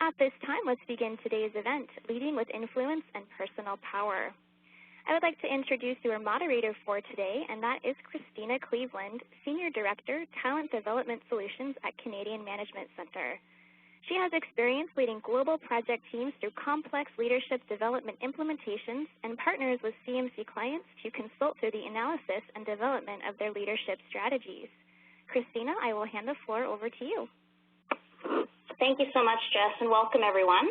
At this time, let's begin today's event, Leading with Influence and Personal Power. I would like to introduce your moderator for today, and that is Christina Cleveland, Senior Director, Talent Development Solutions at Canadian Management Center. She has experience leading global project teams through complex leadership development implementations and partners with CMC clients to consult through the analysis and development of their leadership strategies. Christina, I will hand the floor over to you. Thank you so much, Jess, and welcome everyone.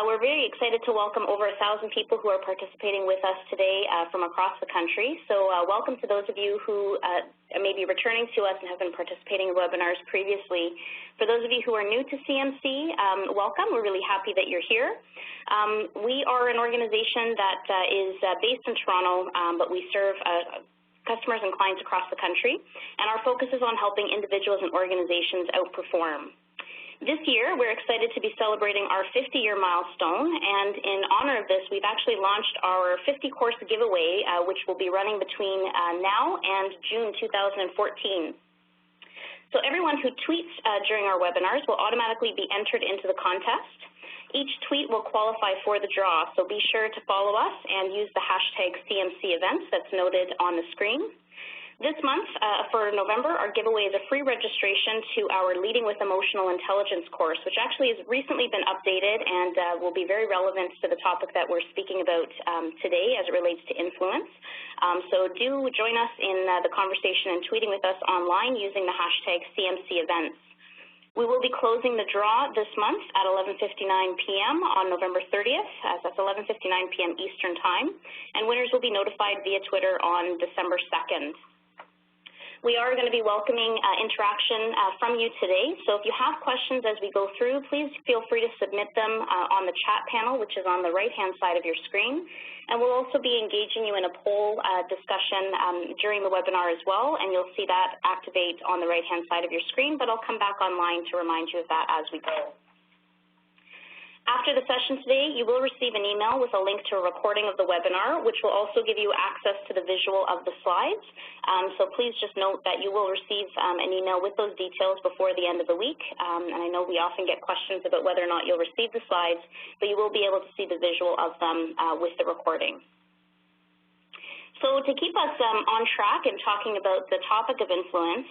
We're very excited to welcome over 1,000 people who are participating with us today from across the country. So welcome to those of you who may be returning to us and have been participating in webinars previously. For those of you who are new to CMC, welcome. We're really happy that you're here. We are an organization that is based in Toronto, but we serve customers and clients across the country, and our focus is on helping individuals and organizations outperform. This year, we're excited to be celebrating our 50-year milestone, and in honor of this, we've actually launched our 50-course giveaway, which will be running between now and June 2014. So everyone who tweets during our webinars will automatically be entered into the contest. Each tweet will qualify for the draw, so be sure to follow us and use the hashtag CMC events that's noted on the screen. This month, for November, our giveaway is a free registration to our Leading with Emotional Intelligence course, which actually has recently been updated and will be very relevant to the topic that we're speaking about today as it relates to influence. So do join us in the conversation and tweeting with us online using the hashtag CMC events. We will be closing the draw this month at 11:59 p.m. on November 30th, that's 11:59 p.m. Eastern Time, and winners will be notified via Twitter on December 2nd. We are going to be welcoming interaction from you today, so if you have questions as we go through, please feel free to submit them on the chat panel, which is on the right-hand side of your screen, and we'll also be engaging you in a poll discussion during the webinar as well, and you'll see that activate on the right-hand side of your screen, but I'll come back online to remind you of that as we go. After the session today, you will receive an email with a link to a recording of the webinar, which will also give you access to the visual of the slides. So please just note that you will receive an email with those details before the end of the week. And I know we often get questions about whether or not you'll receive the slides, but you will be able to see the visual of them with the recording. So to keep us on track in talking about the topic of influence,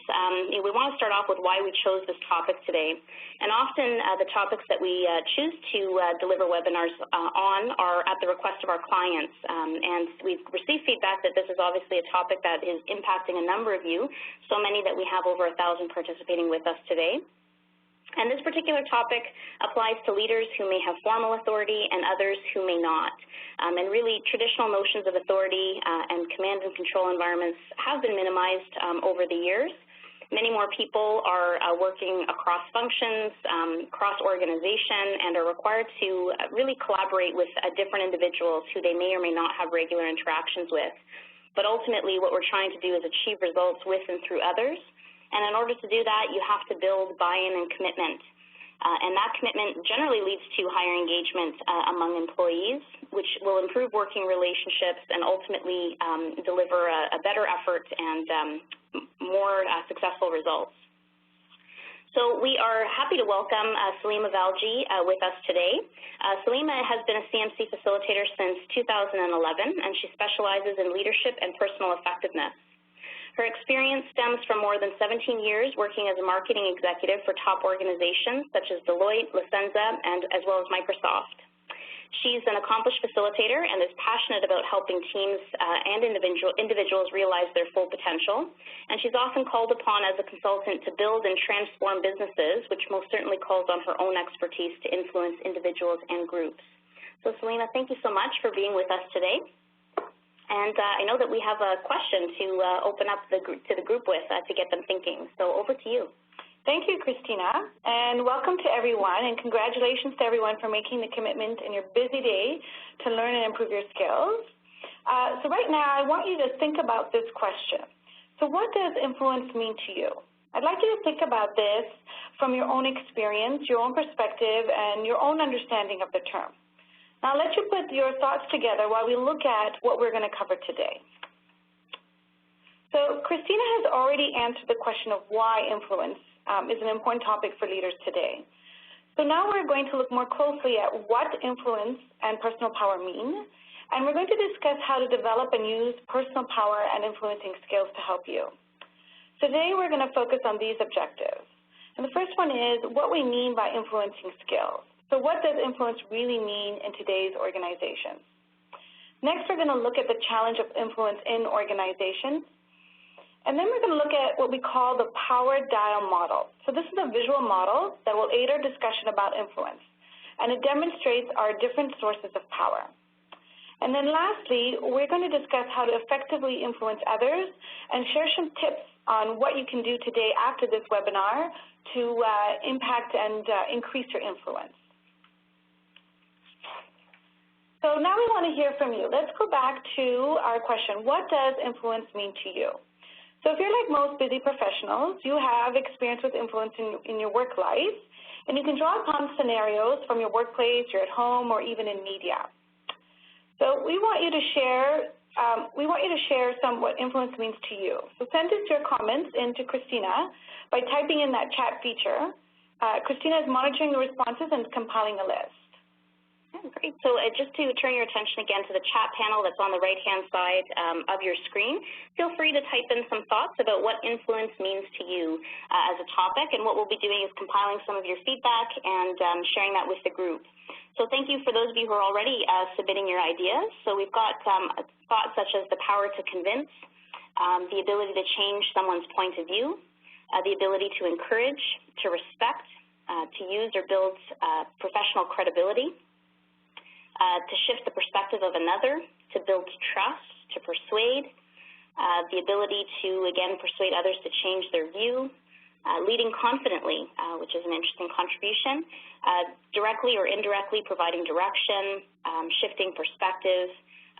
we want to start off with why we chose this topic today. And often the topics that we choose to deliver webinars on are at the request of our clients. And we've received feedback that this is obviously a topic that is impacting a number of you, so many that we have over 1,000 participating with us today. And this particular topic applies to leaders who may have formal authority and others who may not. And really, traditional notions of authority and command and control environments have been minimized over the years. Many more people are working across functions, across organization, and are required to really collaborate with different individuals who they may or may not have regular interactions with. But ultimately, what we're trying to do is achieve results with and through others. And in order to do that, you have to build buy-in and commitment. And that commitment generally leads to higher engagement among employees, which will improve working relationships and ultimately deliver a better effort and more successful results. So we are happy to welcome Salima Valji with us today. Salima has been a CMC facilitator since 2011, and she specializes in leadership and personal effectiveness. Her experience stems from more than 17 years working as a marketing executive for top organizations such as Deloitte, Lucenza, and as well as Microsoft. She's an accomplished facilitator and is passionate about helping teams and individuals realize their full potential. And she's often called upon as a consultant to build and transform businesses, which most certainly calls on her own expertise to influence individuals and groups. So, Salima, thank you so much for being with us today. And I know that we have a question to open up to the group with to get them thinking. So over to you. Thank you, Christina, and welcome to everyone, and congratulations to everyone for making the commitment in your busy day to learn and improve your skills. So right now, I want you to think about this question. So what does influence mean to you? I'd like you to think about this from your own experience, your own perspective, and your own understanding of the term. Now, I'll let you put your thoughts together while we look at what we're going to cover today. So Christina has already answered the question of why influence is an important topic for leaders today. So now we're going to look more closely at what influence and personal power mean, and we're going to discuss how to develop and use personal power and influencing skills to help you. So today we're going to focus on these objectives. And the first one is what we mean by influencing skills. So what does influence really mean in today's organizations? Next, we're going to look at the challenge of influence in organizations. And then we're going to look at what we call the power dial model. So this is a visual model that will aid our discussion about influence, and it demonstrates our different sources of power. And then lastly, we're going to discuss how to effectively influence others and share some tips on what you can do today after this webinar to impact and increase your influence. So now we want to hear from you. Let's go back to our question, what does influence mean to you? So if you're like most busy professionals, you have experience with influence in your work life, and you can draw upon scenarios from your workplace, you're at home, or even in media. So we want you to share some what influence means to you. So send us your comments into Christina by typing in that chat feature. Christina is monitoring the responses and compiling a list. Great. So just to turn your attention again to the chat panel that's on the right-hand side of your screen, feel free to type in some thoughts about what influence means to you as a topic, and what we'll be doing is compiling some of your feedback and sharing that with the group. So thank you for those of you who are already submitting your ideas. So we've got thoughts such as the power to convince, the ability to change someone's point of view, the ability to encourage, to respect, to use or build professional credibility, to shift the perspective of another, to build trust, to persuade, the ability to, again, persuade others to change their view, leading confidently, which is an interesting contribution, directly or indirectly providing direction, shifting perspective,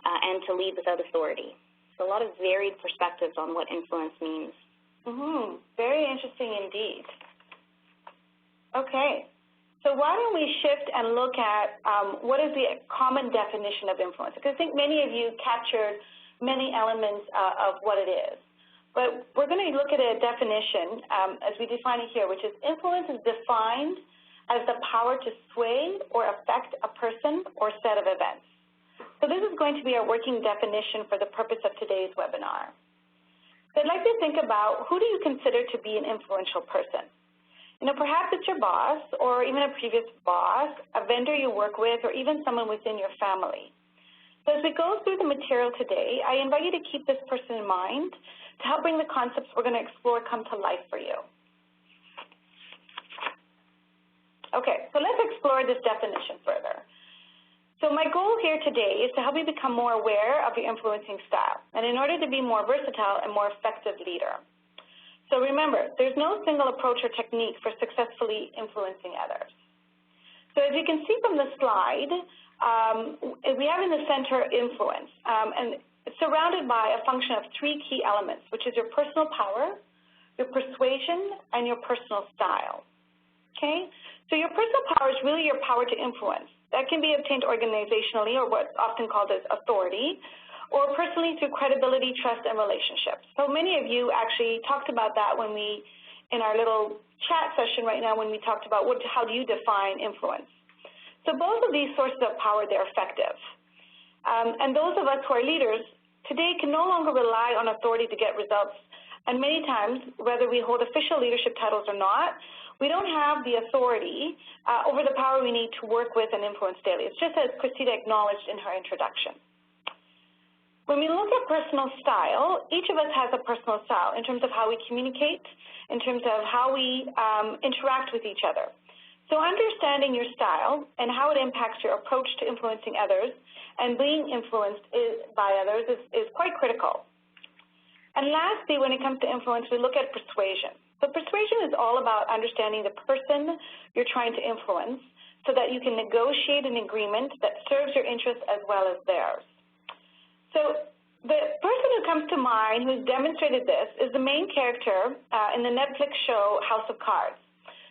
and to lead without authority. So a lot of varied perspectives on what influence means. Very interesting indeed. Okay. So why don't we shift and look at what is the common definition of influence? Because I think many of you captured many elements of what it is. But we're going to look at a definition as we define it here, which is influence is defined as the power to sway or affect a person or set of events. So this is going to be our working definition for the purpose of today's webinar. So I'd like to think about, who do you consider to be an influential person? You know, perhaps it's your boss or even a previous boss, a vendor you work with, or even someone within your family. So as we go through the material today, I invite you to keep this person in mind to help bring the concepts we're going to explore come to life for you. Okay, so let's explore this definition further. So my goal here today is to help you become more aware of your influencing style, and in order to be more versatile and more effective leader. So remember, there's no single approach or technique for successfully influencing others. So as you can see from the slide, we have in the center influence, and it's surrounded by a function of three key elements, which is your personal power, your persuasion, and your personal style. Okay? So your personal power is really your power to influence. That can be obtained organizationally, or what's often called as authority, or personally through credibility, trust, and relationships. So many of you actually talked about that when in our little chat session right now, when we talked about how do you define influence. So both of these sources of power, they're effective. And those of us who are leaders today can no longer rely on authority to get results. And many times, whether we hold official leadership titles or not, we don't have the authority over the power we need to work with and influence daily. It's just as Christina acknowledged in her introduction. When we look at personal style, each of us has a personal style in terms of how we communicate, in terms of how we interact with each other. So understanding your style and how it impacts your approach to influencing others and being influenced by others is quite critical. And lastly, when it comes to influence, we look at persuasion. So persuasion is all about understanding the person you're trying to influence so that you can negotiate an agreement that serves your interests as well as theirs. So the person who comes to mind who's demonstrated this is the main character in the Netflix show House of Cards.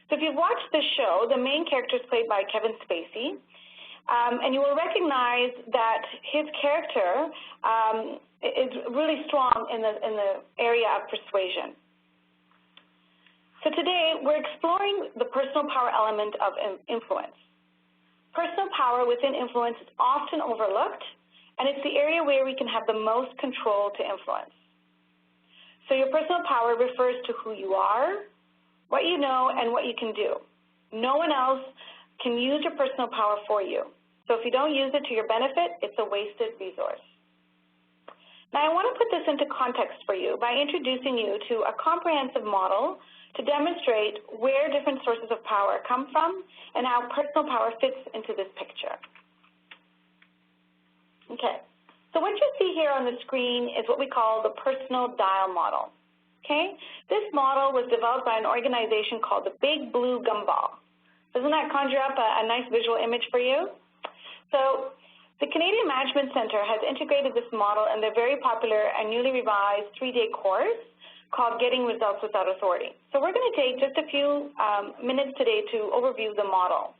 So if you've watched this show, the main character is played by Kevin Spacey, and you will recognize that his character is really strong in the area of persuasion. So today, we're exploring the personal power element of influence. Personal power within influence is often overlooked, and it's the area where we can have the most control to influence. So your personal power refers to who you are, what you know, and what you can do. No one else can use your personal power for you. So if you don't use it to your benefit, it's a wasted resource. Now, I want to put this into context for you by introducing you to a comprehensive model to demonstrate where different sources of power come from and how personal power fits into this picture. Okay, so what you see here on the screen is what we call the personal dial model. Okay, this model was developed by an organization called the Big Blue Gumball. Doesn't that conjure up a nice visual image for you? So the Canadian Management Centre has integrated this model in their very popular and newly revised 3-day course called Getting Results Without Authority. So we're going to take just a few minutes today to overview the model.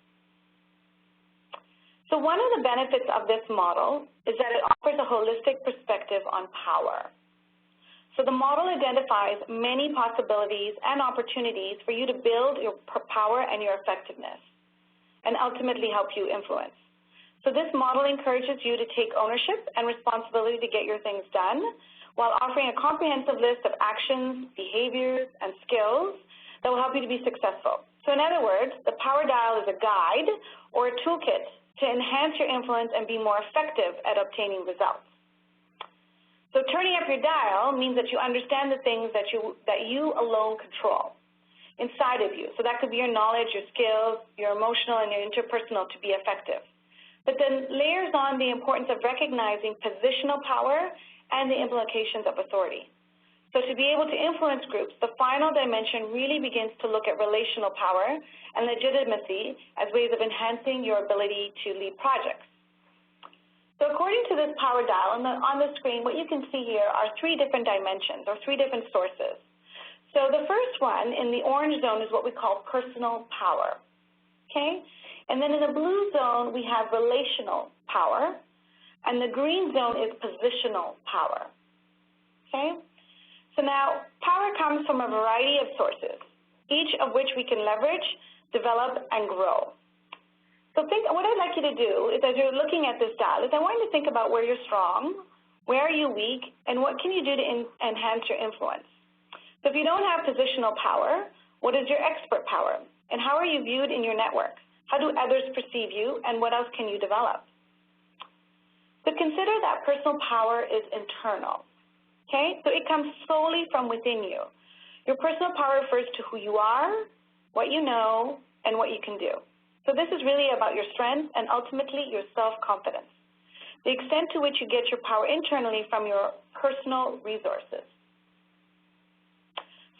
So one of the benefits of this model is that it offers a holistic perspective on power. So the model identifies many possibilities and opportunities for you to build your power and your effectiveness and ultimately help you influence. So this model encourages you to take ownership and responsibility to get your things done while offering a comprehensive list of actions, behaviors, and skills that will help you to be successful. So in other words, the Power Dial is a guide or a toolkit to enhance your influence and be more effective at obtaining results. So turning up your dial means that you understand the things that you alone control inside of you. So that could be your knowledge, your skills, your emotional, and your interpersonal to be effective. But then layers on the importance of recognizing positional power and the implications of authority. So to be able to influence groups, the final dimension really begins to look at relational power and legitimacy as ways of enhancing your ability to lead projects. So according to this power dial, on the screen, what you can see here are 3 different dimensions or 3 different sources. So the first one in the orange zone is what we call personal power, okay? And then in the blue zone, we have relational power, and the green zone is positional power, okay? So now, power comes from a variety of sources, each of which we can leverage, develop, and grow. So what I'd like you to do is, as you're looking at this dial, is I want you to think about where you're strong, where are you weak, and what can you do to enhance your influence. So if you don't have positional power, what is your expert power? And how are you viewed in your network? How do others perceive you, and what else can you develop? So consider that personal power is internal, okay? So it comes solely from within you. Your personal power refers to who you are, what you know, and what you can do. So this is really about your strengths and ultimately your self-confidence, the extent to which you get your power internally from your personal resources.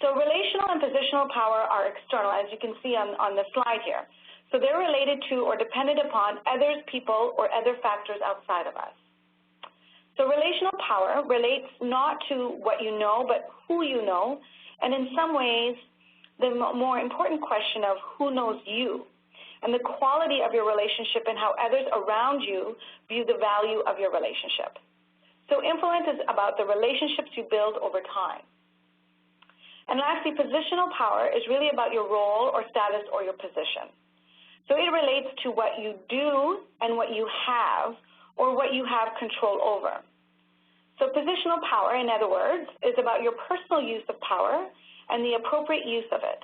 So relational and positional power are external, as you can see on the slide here. So they're related to or dependent upon others, people, or other factors outside of us. So relational power relates not to what you know, but who you know, and in some ways, the more important question of who knows you, and the quality of your relationship and how others around you view the value of your relationship. So influence is about the relationships you build over time. And lastly, positional power is really about your role or status or your position. So it relates to what you do and what you have or what you have control over. So positional power, in other words, is about your personal use of power and the appropriate use of it.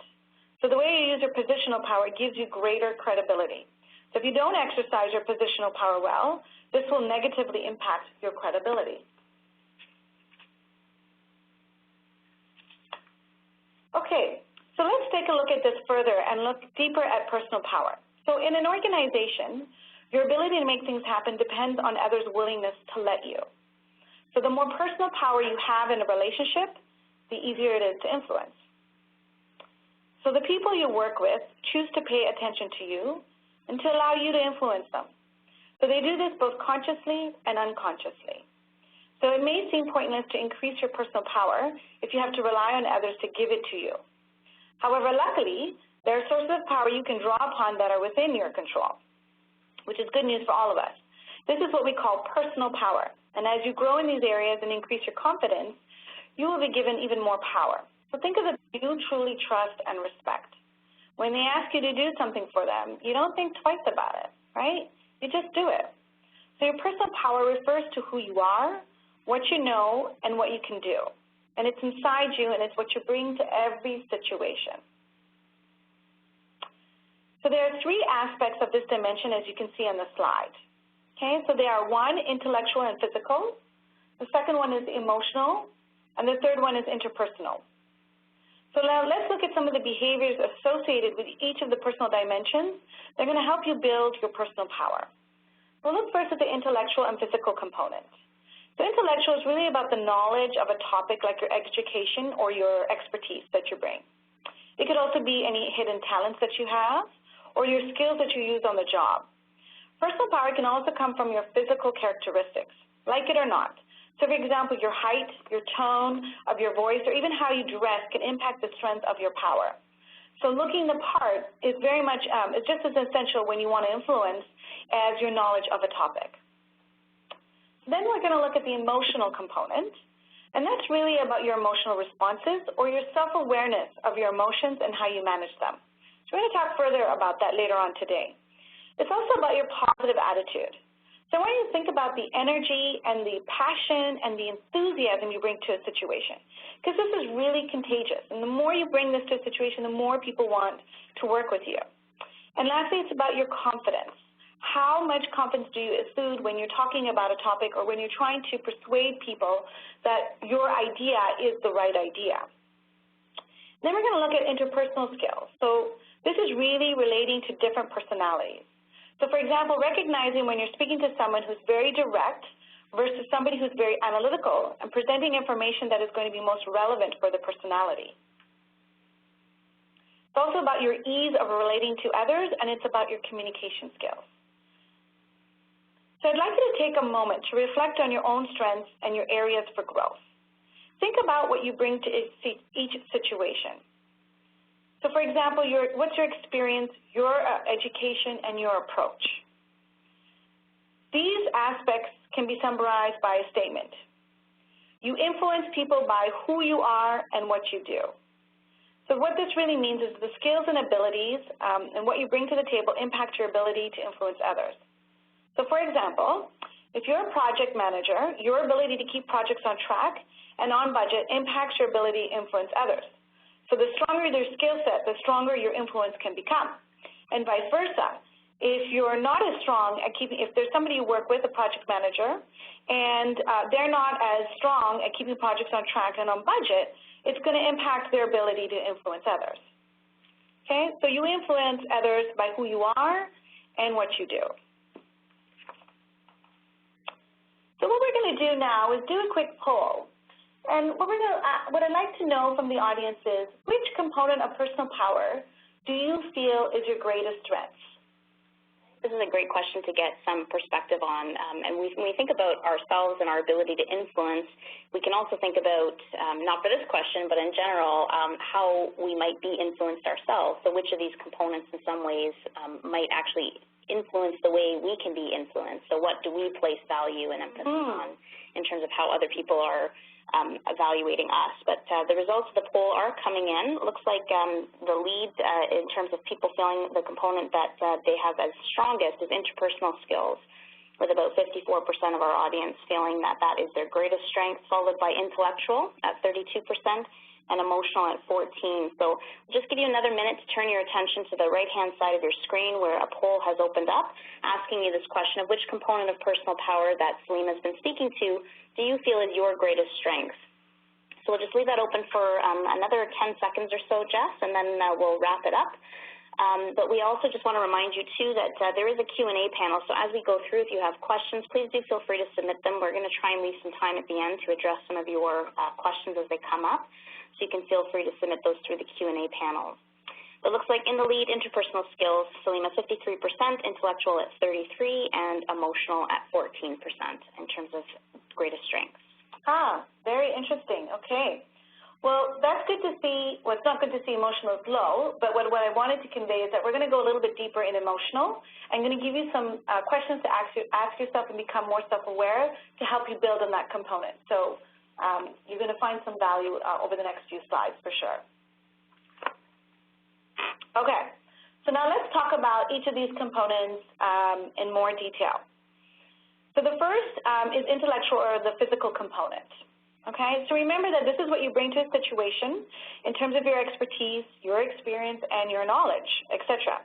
So the way you use your positional power gives you greater credibility. So if you don't exercise your positional power well, this will negatively impact your credibility. Okay, so let's take a look at this further and look deeper at personal power. So in an organization, your ability to make things happen depends on others' willingness to let you. So the more personal power you have in a relationship, the easier it is to influence. So the people you work with choose to pay attention to you and to allow you to influence them. So they do this both consciously and unconsciously. So it may seem pointless to increase your personal power if you have to rely on others to give it to you. However, luckily, there are sources of power you can draw upon that are within your control, which is good news for all of us. This is what we call personal power. And as you grow in these areas and increase your confidence, you will be given even more power. So think of the people you truly trust and respect. When they ask you to do something for them, you don't think twice about it, right? You just do it. So your personal power refers to who you are, what you know, and what you can do. And it's inside you, and it's what you bring to every situation. So there are three aspects of this dimension, as you can see on the slide. Okay, so they are one, intellectual and physical. The second one is emotional, and the third one is interpersonal. So now let's look at some of the behaviors associated with each of the personal dimensions. They're going to help you build your personal power. We'll look first at the intellectual and physical component. So intellectual is really about the knowledge of a topic like your education or your expertise that you bring. It could also be any hidden talents that you have or your skills that you use on the job. Personal power can also come from your physical characteristics, like it or not. So, for example, your height, your tone of your voice, or even how you dress can impact the strength of your power. So looking the part is very much, is just as essential when you want to influence as your knowledge of a topic. Then we're going to look at the emotional component, and that's really about your emotional responses or your self-awareness of your emotions and how you manage them. So we're going to talk further about that later on today. It's also about your positive attitude. So I want you to think about the energy and the passion and the enthusiasm you bring to a situation, because this is really contagious. And the more you bring this to a situation, the more people want to work with you. And lastly, it's about your confidence. How much confidence do you exude when you're talking about a topic or when you're trying to persuade people that your idea is the right idea? Then we're going to look at interpersonal skills. So this is really relating to different personalities. So, for example, recognizing when you're speaking to someone who's very direct versus somebody who's very analytical and presenting information that is going to be most relevant for the personality. It's also about your ease of relating to others, and it's about your communication skills. So I'd like you to take a moment to reflect on your own strengths and your areas for growth. Think about what you bring to each situation. So, for example, what's your experience, your education, and your approach? These aspects can be summarized by a statement. You influence people by who you are and what you do. So what this really means is the skills and abilities and what you bring to the table impact your ability to influence others. So, for example, if you're a project manager, your ability to keep projects on track and on budget impacts your ability to influence others. So the stronger their skill set, the stronger your influence can become, and vice versa. If you're not as strong at keeping, if there's somebody you work with, a project manager, and they're not as strong at keeping projects on track and on budget, it's going to impact their ability to influence others. Okay, so you influence others by who you are and what you do. So what we're going to do now is do a quick poll. And what I'd like to know from the audience is, which component of personal power do you feel is your greatest strength? This is a great question to get some perspective on. And when we think about ourselves and our ability to influence, we can also think about, not for this question, but in general, how we might be influenced ourselves. So which of these components in some ways might actually influence the way we can be influenced. So what do we place value and emphasis on in terms of how other people are evaluating us. But the results of the poll are coming in. It looks like the lead in terms of people feeling the component that they have as strongest is interpersonal skills, with about 54% of our audience feeling that that is their greatest strength, followed by intellectual at 32% and emotional at 14%. So I'll just give you another minute to turn your attention to the right-hand side of your screen where a poll has opened up, asking you this question of which component of personal power that Salim has been speaking to do you feel is your greatest strength? So we'll just leave that open for another 10 seconds or so, Jess, and then we'll wrap it up. But we also just want to remind you, too, that there is a Q&A panel. So as we go through, if you have questions, please do feel free to submit them. We're going to try and leave some time at the end to address some of your questions as they come up. So you can feel free to submit those through the Q&A panel. It looks like in the lead, interpersonal skills, Salim at 53%, intellectual at 33%, and emotional at 14% in terms of greatest strengths. Very interesting. Okay. Well, that's good to see. Well, it's not good to see emotional is low, but what I wanted to convey is that we're going to go a little bit deeper in emotional. I'm going to give you some questions to ask yourself and become more self-aware to help you build on that component. So You're going to find some value over the next few slides for sure. Okay, so now let's talk about each of these components in more detail. So the first is intellectual or the physical component. Okay, so remember that this is what you bring to a situation in terms of your expertise, your experience, and your knowledge, etc.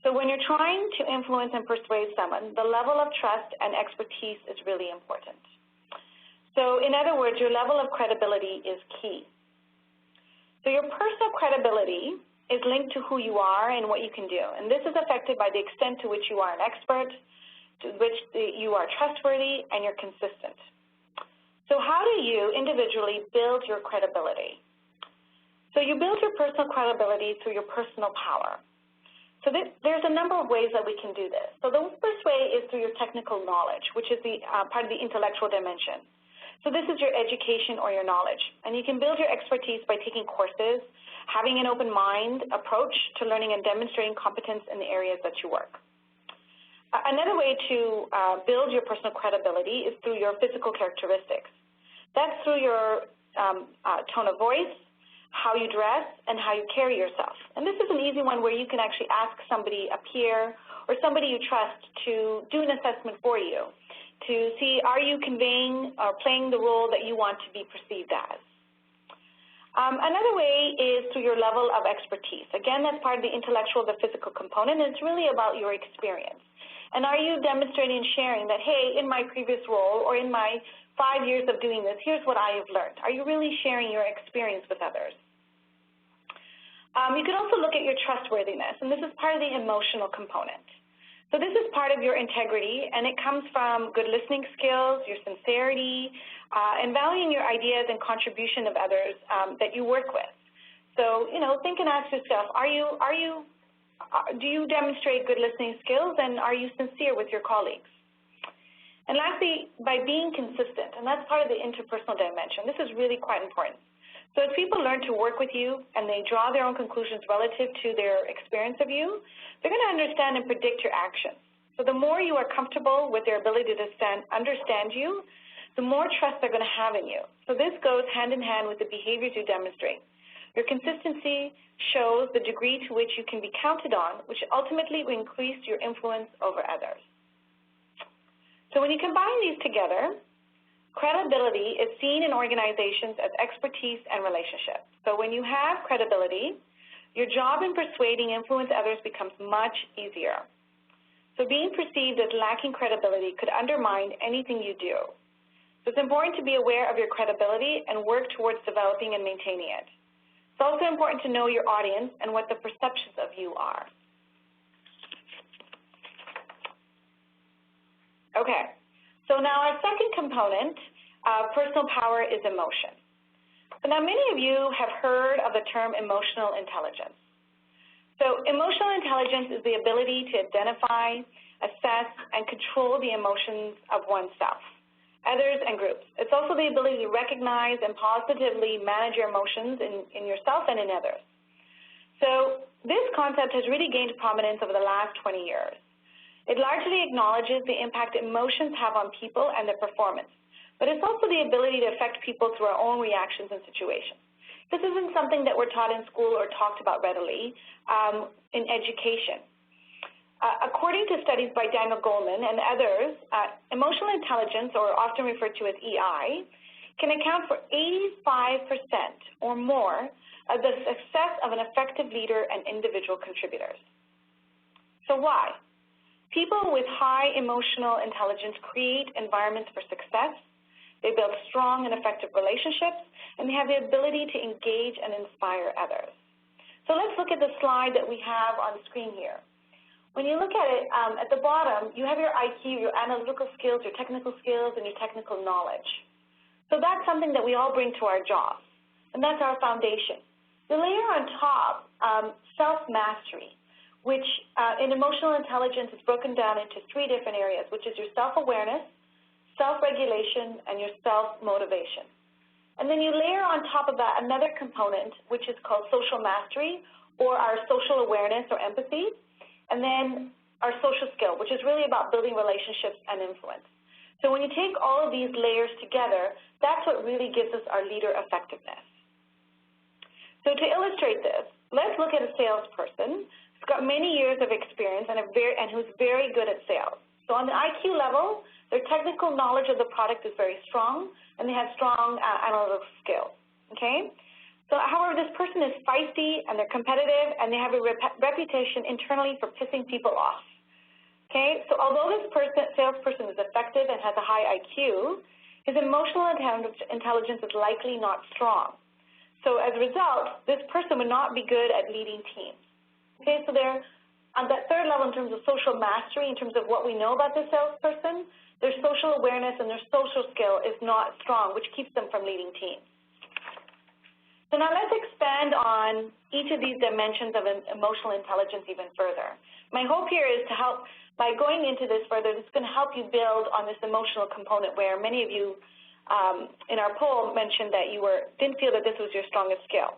So when you're trying to influence and persuade someone, the level of trust and expertise is really important. So in other words, your level of credibility is key. So your personal credibility is linked to who you are and what you can do, and this is affected by the extent to which you are an expert, to which you are trustworthy, and you're consistent. So how do you individually build your credibility? So you build your personal credibility through your personal power. So there's a number of ways that we can do this. So the first way is through your technical knowledge, which is the part of the intellectual dimension. So this is your education or your knowledge. And you can build your expertise by taking courses, having an open mind approach to learning and demonstrating competence in the areas that you work. Another way to build your personal credibility is through your physical characteristics. That's through your tone of voice, how you dress, and how you carry yourself. And this is an easy one where you can actually ask somebody, a peer, or somebody you trust to do an assessment for you to see, are you conveying or playing the role that you want to be perceived as. Another way is through your level of expertise. Again, that's part of the intellectual, the physical component, and it's really about your experience. And are you demonstrating and sharing that, hey, in my previous role or in my 5 years of doing this, here's what I have learned. Are you really sharing your experience with others? You can also look at your trustworthiness, and this is part of the emotional component. So this is part of your integrity, and it comes from good listening skills, your sincerity, and valuing your ideas and contribution of others that you work with. So, think and ask yourself, do you demonstrate good listening skills, and are you sincere with your colleagues? And lastly, by being consistent, and that's part of the interpersonal dimension. This is really quite important. So as people learn to work with you and they draw their own conclusions relative to their experience of you, they're going to understand and predict your actions. So the more you are comfortable with their ability to understand you, the more trust they're going to have in you. So this goes hand in hand with the behaviors you demonstrate. Your consistency shows the degree to which you can be counted on, which ultimately will increase your influence over others. So when you combine these together, credibility is seen in organizations as expertise and relationship. So when you have credibility, your job in persuading influence others becomes much easier. So being perceived as lacking credibility could undermine anything you do. So it's important to be aware of your credibility and work towards developing and maintaining it. It's also important to know your audience and what the perceptions of you are. Okay, so now our second component of personal power is emotion. So now many of you have heard of the term emotional intelligence. So emotional intelligence is the ability to identify, assess, and control the emotions of oneself, others, and groups. It's also the ability to recognize and positively manage your emotions in yourself and in others. So this concept has really gained prominence over the last 20 years. It largely acknowledges the impact emotions have on people and their performance, but it's also the ability to affect people through our own reactions and situations. This isn't something that we're taught in school or talked about readily in education. According to studies by Daniel Goleman and others, emotional intelligence, or often referred to as EI, can account for 85% or more of the success of an effective leader and individual contributors. So why? People with high emotional intelligence create environments for success, they build strong and effective relationships, and they have the ability to engage and inspire others. So let's look at the slide that we have on the screen here. When you look at it, at the bottom, you have your IQ, your analytical skills, your technical skills, and your technical knowledge. So that's something that we all bring to our jobs, and that's our foundation. The layer on top, self-mastery, which in emotional intelligence is broken down into 3 different areas, which is your self-awareness, self-regulation, and your self-motivation. And then you layer on top of that another component, which is called social mastery, or our social awareness or empathy, and then our social skill, which is really about building relationships and influence. So when you take all of these layers together, that's what really gives us our leader effectiveness. So to illustrate this, let's look at a salesperson who's got many years of experience and who's very good at sales. So on the IQ level, their technical knowledge of the product is very strong, and they have strong analytical skills, okay? So, however, this person is feisty, and they're competitive, and they have a reputation internally for pissing people off, okay? So although this salesperson is effective and has a high IQ, his emotional intelligence is likely not strong. So as a result, this person would not be good at leading teams. Okay, so they're on that third level in terms of social mastery, in terms of what we know about this salesperson, their social awareness and their social skill is not strong, which keeps them from leading teams. So now let's expand on each of these dimensions of emotional intelligence even further. My hope here is to help, by going into this further, this is going to help you build on this emotional component where many of you in our poll mentioned that you didn't feel that this was your strongest skill.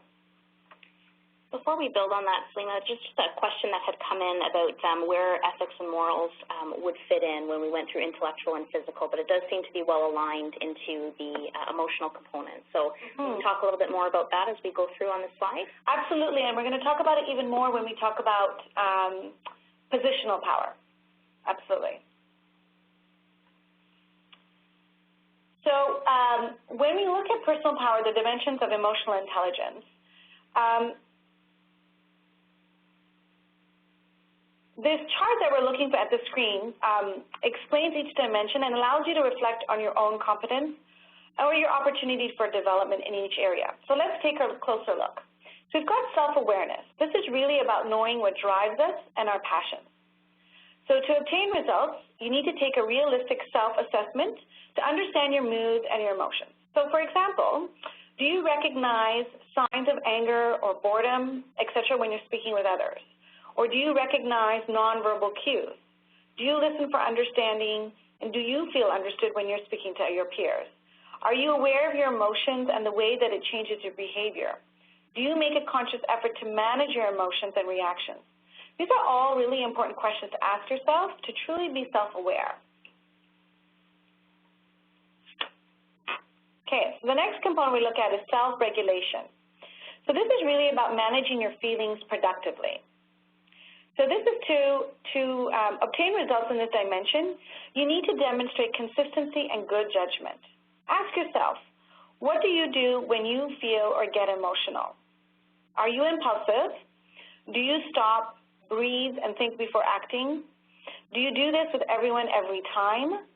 Before we build on that, Selena, just a question that had come in about where ethics and morals would fit in when we went through intellectual and physical, but it does seem to be well aligned into the emotional component. So can you talk a little bit more about that as we go through on this slide? Absolutely, and we're going to talk about it even more when we talk about positional power. Absolutely. So when we look at personal power, the dimensions of emotional intelligence, this chart that we're looking at the screen explains each dimension and allows you to reflect on your own competence or your opportunities for development in each area. So let's take a closer look. So we've got self-awareness. This is really about knowing what drives us and our passions. So to obtain results, you need to take a realistic self-assessment to understand your moods and your emotions. So for example, do you recognize signs of anger or boredom, etc., when you're speaking with others? Or do you recognize nonverbal cues? Do you listen for understanding, and do you feel understood when you're speaking to your peers? Are you aware of your emotions and the way that it changes your behavior? Do you make a conscious effort to manage your emotions and reactions? These are all really important questions to ask yourself to truly be self-aware. Okay, so the next component we look at is self-regulation. So this is really about managing your feelings productively. So this is to obtain results in this dimension, you need to demonstrate consistency and good judgment. Ask yourself, what do you do when you feel or get emotional? Are you impulsive? Do you stop, breathe, and think before acting? Do you do this with everyone every time?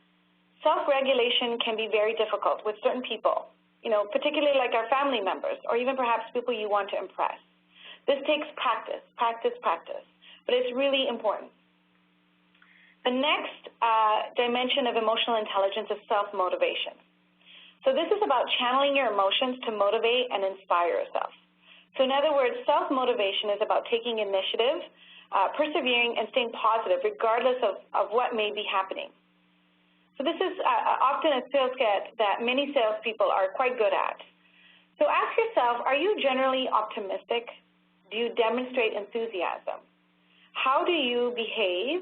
Self-regulation can be very difficult with certain people, particularly like our family members or even perhaps people you want to impress. This takes practice, but it's really important. The next dimension of emotional intelligence is self-motivation. So this is about channeling your emotions to motivate and inspire yourself. So in other words, self-motivation is about taking initiative, persevering, and staying positive regardless of what may be happening. So this is often a skill set that many salespeople are quite good at. So ask yourself, are you generally optimistic? Do you demonstrate enthusiasm? How do you behave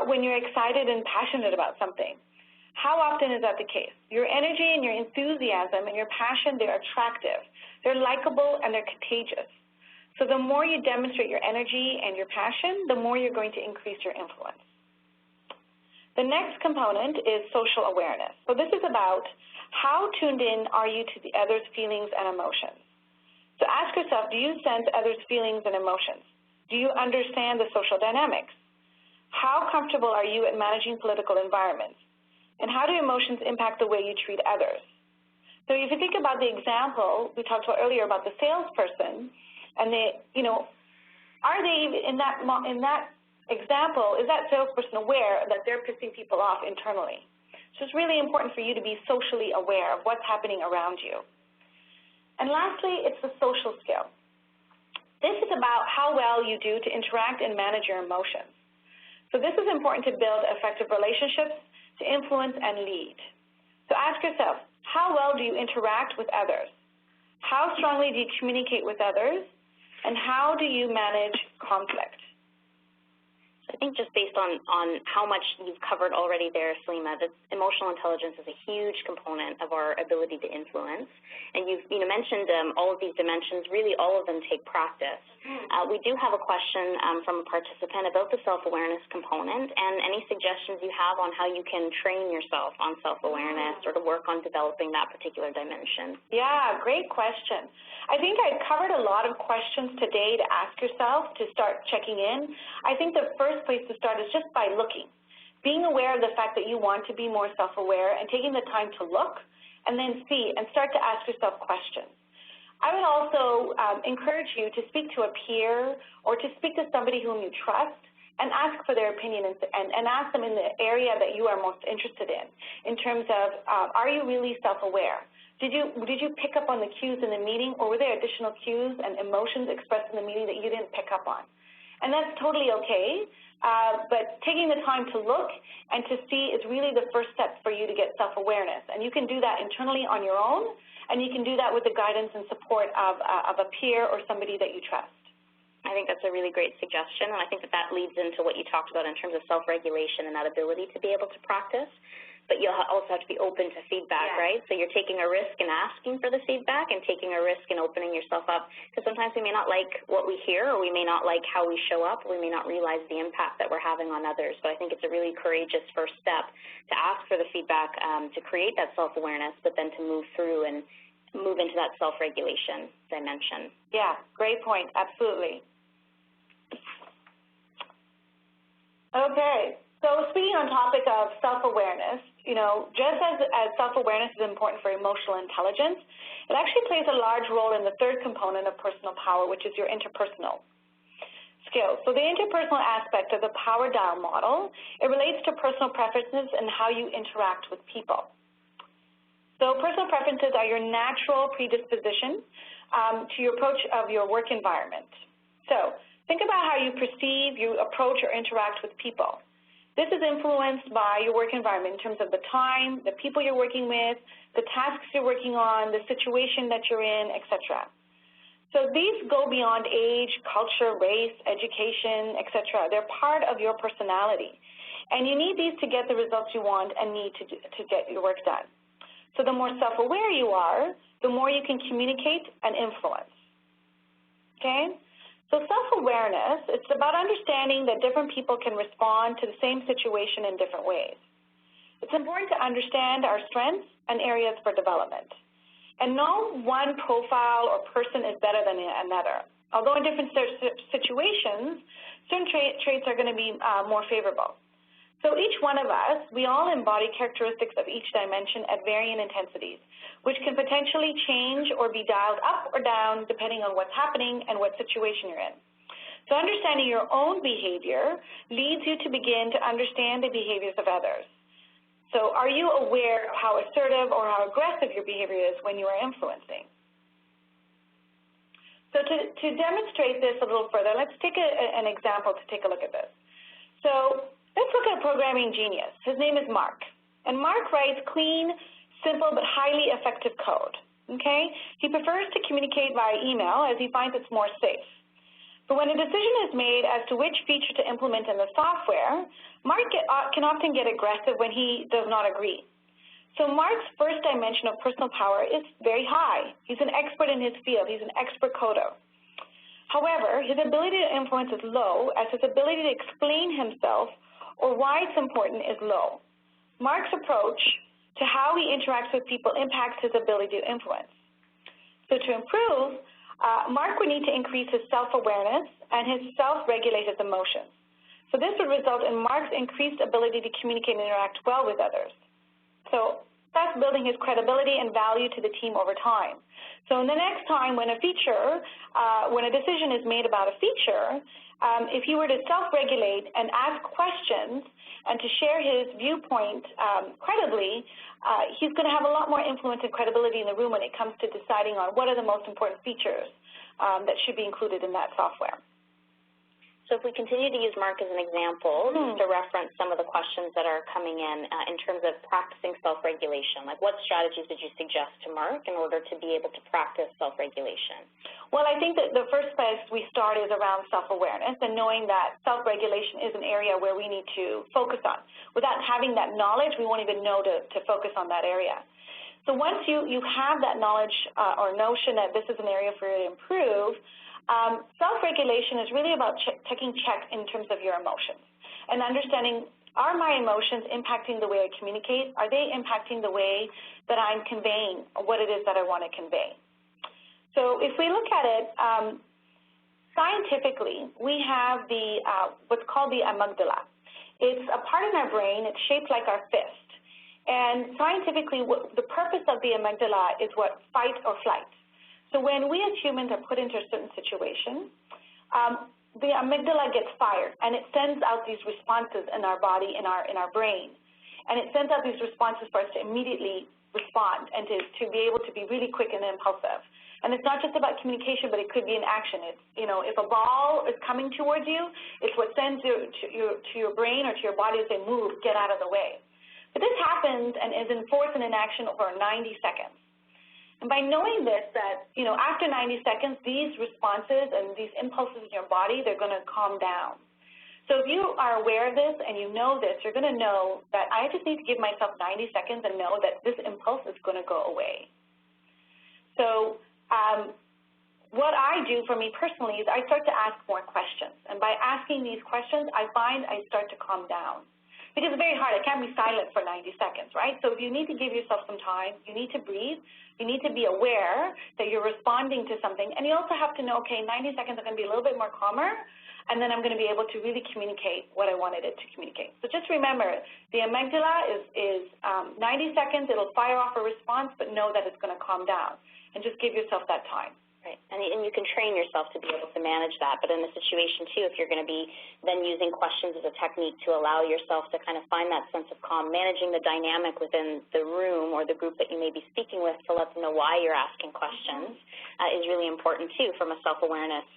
when you're excited and passionate about something? How often is that the case? Your energy and your enthusiasm and your passion, they're attractive. They're likable and they're contagious. So the more you demonstrate your energy and your passion, the more you're going to increase your influence. The next component is social awareness. So this is about how tuned in are you to the other's feelings and emotions. So ask yourself, do you sense others' feelings and emotions? Do you understand the social dynamics? How comfortable are you at managing political environments? And how do emotions impact the way you treat others? So if you think about the example we talked about earlier about the salesperson, and are they in that example, is that salesperson aware that they're pissing people off internally? So it's really important for you to be socially aware of what's happening around you. And lastly, it's the social skill. This is about how well you do to interact and manage your emotions. So this is important to build effective relationships, to influence and lead. So ask yourself, how well do you interact with others? How strongly do you communicate with others? And how do you manage conflict? I think think just based on how much you've covered already there, Salima, that emotional intelligence is a huge component of our ability to influence. And you've mentioned all of these dimensions. Really, all of them take practice. We do have a question from a participant about the self-awareness component and any suggestions you have on how you can train yourself on self-awareness or to work on developing that particular dimension. Yeah, great question. I think I've covered a lot of questions today to ask yourself to start checking in. I think the first place to start is just by looking, being aware of the fact that you want to be more self-aware and taking the time to look and then see and start to ask yourself questions. I would also encourage you to speak to a peer or to speak to somebody whom you trust and ask for their opinion and ask them in the area that you are most interested in terms of are you really self-aware? Did you pick up on the cues in the meeting, or were there additional cues and emotions expressed in the meeting that you didn't pick up on? And that's totally okay, but taking the time to look and to see is really the first step for you to get self-awareness. And you can do that internally on your own, and you can do that with the guidance and support of a peer or somebody that you trust. I think that's a really great suggestion, and I think that leads into what you talked about in terms of self-regulation and that ability to be able to practice. But you'll also have to be open to feedback, right? So you're taking a risk in asking for the feedback and taking a risk in opening yourself up, because sometimes we may not like what we hear, or we may not like how we show up, or we may not realize the impact that we're having on others. So I think it's a really courageous first step to ask for the feedback to create that self-awareness, but then to move through and move into that self-regulation dimension. Yeah, great point. Absolutely. Okay. So speaking on topic of self-awareness, just as self-awareness is important for emotional intelligence, it actually plays a large role in the third component of personal power, which is your interpersonal skills. So the interpersonal aspect of the power dial model, it relates to personal preferences and how you interact with people. So personal preferences are your natural predisposition to your approach of your work environment. So think about how you perceive, you approach, or interact with people. This is influenced by your work environment in terms of the time, the people you're working with, the tasks you're working on, the situation that you're in, etc. So these go beyond age, culture, race, education, etc. They're part of your personality. And you need these to get the results you want and need to get your work done. So the more self-aware you are, the more you can communicate and influence. Okay? So self-awareness, it's about understanding that different people can respond to the same situation in different ways. It's important to understand our strengths and areas for development. And no one profile or person is better than another. Although in different situations, certain traits are going to be more favorable. So each one of us, we all embody characteristics of each dimension at varying intensities, which can potentially change or be dialed up or down depending on what's happening and what situation you're in. So understanding your own behavior leads you to begin to understand the behaviors of others. So are you aware of how assertive or how aggressive your behavior is when you are influencing? So to demonstrate this a little further, let's take an example to take a look at this. So let's look at a programming genius. His name is Mark. And Mark writes clean, simple, but highly effective code. Okay? He prefers to communicate via email as he finds it's more safe. But when a decision is made as to which feature to implement in the software, Mark can often get aggressive when he does not agree. So Mark's first dimension of personal power is very high. He's an expert in his field. He's an expert coder. However, his ability to influence is low, as his ability to explain himself or why it's important is low. Mark's approach to how he interacts with people impacts his ability to influence. So to improve, Mark would need to increase his self-awareness and his self-regulated emotions. So this would result in Mark's increased ability to communicate and interact well with others. So that's building his credibility and value to the team over time. So in the next time when a decision is made about a feature, if he were to self-regulate and ask questions and to share his viewpoint credibly, he's going to have a lot more influence and credibility in the room when it comes to deciding on what are the most important features that should be included in that software. So if we continue to use Mark as an example, just to reference some of the questions that are coming in terms of practicing self-regulation, like what strategies did you suggest to Mark in order to be able to practice self-regulation? Well, I think that the first place we start is around self-awareness and knowing that self-regulation is an area where we need to focus on. Without having that knowledge, we won't even know to focus on that area. So once you have that knowledge or notion that this is an area for you to improve, self-regulation is really about taking check in terms of your emotions and understanding, are my emotions impacting the way I communicate? Are they impacting the way that I'm conveying what it is that I want to convey? So if we look at it, scientifically, we have the what's called the amygdala. It's a part in our brain. It's shaped like our fist. And scientifically, the purpose of the amygdala is what? Fight or flight. So when we as humans are put into a certain situation, the amygdala gets fired, and it sends out these responses in our body, in our brain. And it sends out these responses for us to immediately respond and to be able to be really quick and impulsive. And it's not just about communication, but it could be an action. It's, if a ball is coming towards you, it's what sends to your brain or to your body to say, move, get out of the way. But this happens and is in force and in action over 90 seconds. And by knowing this, that, after 90 seconds, these responses and these impulses in your body, they're going to calm down. So if you are aware of this and you know this, you're going to know that I just need to give myself 90 seconds and know that this impulse is going to go away. So what I do for me personally is I start to ask more questions. And by asking these questions, I find I start to calm down. Because it's very hard. I can't be silent for 90 seconds, right? So if you need to give yourself some time, you need to breathe. You need to be aware that you're responding to something. And you also have to know, okay, 90 seconds are going to be a little bit more calmer, and then I'm going to be able to really communicate what I wanted it to communicate. So just remember, the amygdala is 90 seconds. It'll fire off a response, but know that it's going to calm down. And just give yourself that time. Right, and you can train yourself to be able to manage that. But in the situation, too, if you're going to be then using questions as a technique to allow yourself to kind of find that sense of calm, managing the dynamic within the room or the group that you may be speaking with to let them know why you're asking questions is really important, too, from a self-awareness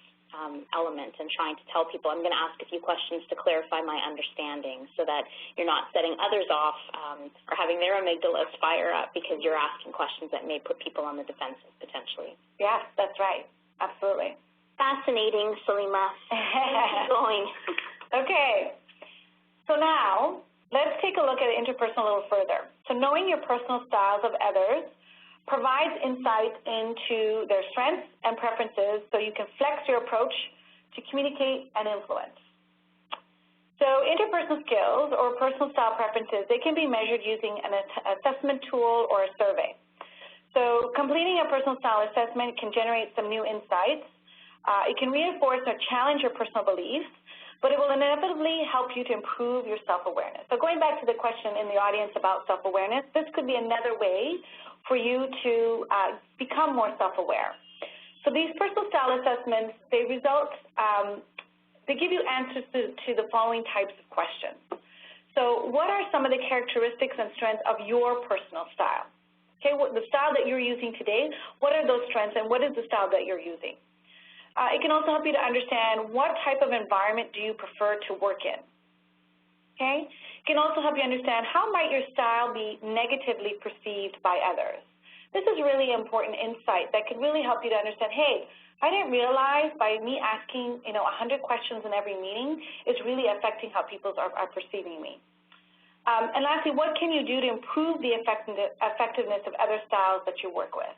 element, and trying to tell people, I'm going to ask a few questions to clarify my understanding so that you're not setting others off or having their amygdalas fire up because you're asking questions that may put people on the defensive potentially. Yes, that's right. Absolutely. Fascinating, Salima. Keep going. Okay. So now, let's take a look at interpersonal a little further. So knowing your personal styles of others provides insight into their strengths and preferences so you can flex your approach to communicate and influence. So interpersonal skills or personal style preferences, they can be measured using an assessment tool or a survey. So completing a personal style assessment can generate some new insights. It can reinforce or challenge your personal beliefs, but it will inevitably help you to improve your self-awareness. So going back to the question in the audience about self-awareness, this could be another way for you to become more self-aware. So these personal style assessments, they give you answers to the following types of questions. So what are some of the characteristics and strengths of your personal style? Okay, the style that you're using today, what are those strengths and what is the style that you're using? It can also help you to understand what type of environment do you prefer to work in. Okay? It can also help you understand how might your style be negatively perceived by others. This is really important insight that can really help you to understand, hey, I didn't realize by me asking 100 questions in every meeting is really affecting how people are perceiving me. And lastly, what can you do to improve the effectiveness of other styles that you work with?